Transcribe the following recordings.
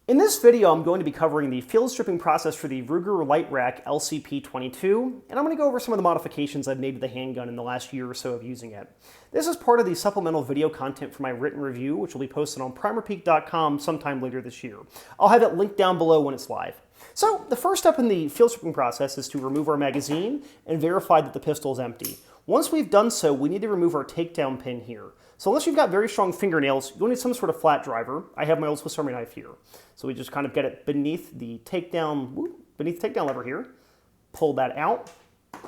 In this video, I'm going to be covering the field stripping process for the Ruger Lite Rack LCP 22, and I'm going to go over some of the modifications I've made to the handgun in the last year or so of using it. This is part of the supplemental video content for my written review, which will be posted on primerpeak.com sometime later this year. I'll have it linked down below when it's live. So, the first step in the field stripping process is to remove our magazine and verify that the pistol is empty. Once we've done so, we need to remove our takedown pin here. So unless you've got very strong fingernails, you'll need some sort of flat driver. I have my old Swiss Army knife here. So we just kind of get it beneath the takedown lever here, pull that out, and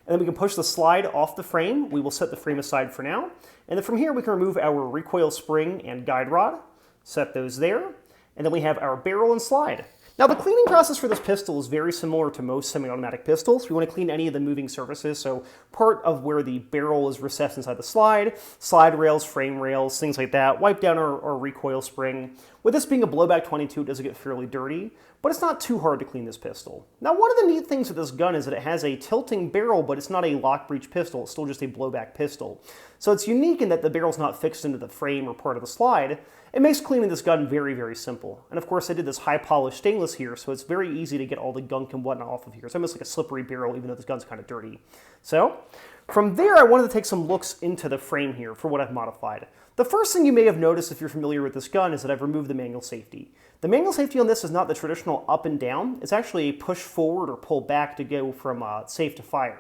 then we can push the slide off the frame. We will set the frame aside for now. And then from here we can remove our recoil spring and guide rod, set those there, and then we have our barrel and slide. Now the cleaning process for this pistol is very similar to most semi-automatic pistols. We want to clean any of the moving surfaces, so part of where the barrel is recessed inside the slide rails, frame rails, things like that, wipe down our recoil spring. With this being a blowback 22, it does get fairly dirty, but it's not too hard to clean this pistol. Now one of the neat things with this gun is that it has a tilting barrel, but it's not a lock breech pistol, it's still just a blowback pistol. So it's unique in that the barrel's not fixed into the frame or part of the slide. It makes cleaning this gun very, very simple. And of course I did this high polished stainless here, so it's very easy to get all the gunk and whatnot off of here. It's almost like a slippery barrel, even though this gun's kind of dirty. So from there, I wanted to take some looks into the frame here for what I've modified. The first thing you may have noticed if you're familiar with this gun is that I've removed the manual safety. The manual safety on this is not the traditional up and down. It's actually a push forward or pull back to go from safe to fire.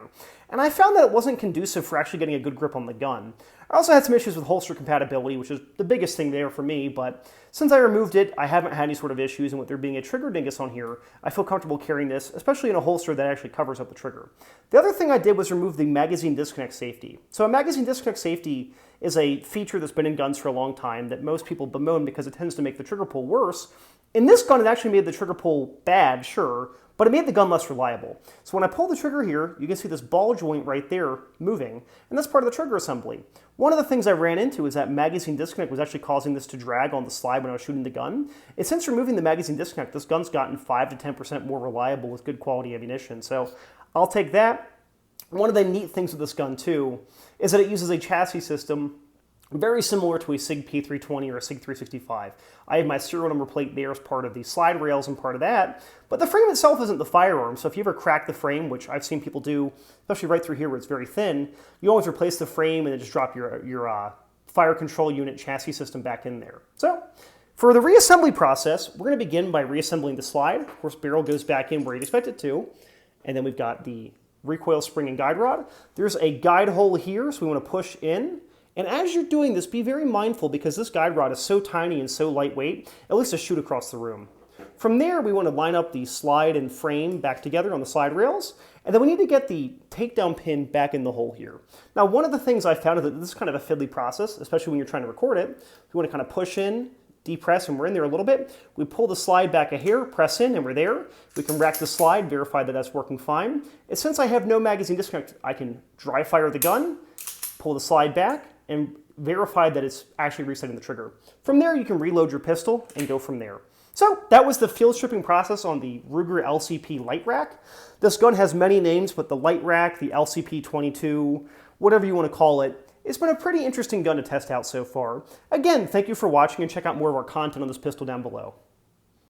And I found that it wasn't conducive for actually getting a good grip on the gun. I also had some issues with holster compatibility, which is the biggest thing there for me, but since I removed it, I haven't had any sort of issues, and with there being a trigger dingus on here, I feel comfortable carrying this, especially in a holster that actually covers up the trigger. The other thing I did was remove the magazine disconnect safety. So a magazine disconnect safety is a feature that's been in guns for a long time that most people bemoan because it tends to make the trigger pull worse. In this gun, it actually made the trigger pull bad, sure, but it made the gun less reliable. So when I pull the trigger here, you can see this ball joint right there moving, and that's part of the trigger assembly. One of the things I ran into is that magazine disconnect was actually causing this to drag on the slide when I was shooting the gun. And since removing the magazine disconnect, this gun's gotten 5 to 10% more reliable with good quality ammunition. So I'll take that. One of the neat things with this gun too is that it uses a chassis system very similar to a SIG P320 or a SIG 365. I have my serial number plate there as part of the slide rails and part of that, but the frame itself isn't the firearm, so if you ever crack the frame, which I've seen people do, especially right through here where it's very thin, you always replace the frame and then just drop your fire control unit chassis system back in there. So, for the reassembly process, we're going to begin by reassembling the slide. Of course, barrel goes back in where you'd expect it to, and then we've got the recoil spring and guide rod. There's a guide hole here, so we want to push in. And as you're doing this, be very mindful because this guide rod is so tiny and so lightweight, at least to shoot across the room. From there, we want to line up the slide and frame back together on the slide rails, and then we need to get the takedown pin back in the hole here. Now, one of the things I found is that this is kind of a fiddly process, especially when you're trying to record it. You want to kind of push in, depress, and we're in there a little bit. We pull the slide back a hair, press in, and we're there. We can rack the slide, verify that that's working fine. And since I have no magazine disconnect, I can dry fire the gun, pull the slide back, and verify that it's actually resetting the trigger. From there, you can reload your pistol and go from there. So that was the field stripping process on the Ruger LCP Lite Rack. This gun has many names, but the Lite Rack, the LCP 22, whatever you want to call it, it's been a pretty interesting gun to test out so far. Again, thank you for watching and check out more of our content on this pistol down below.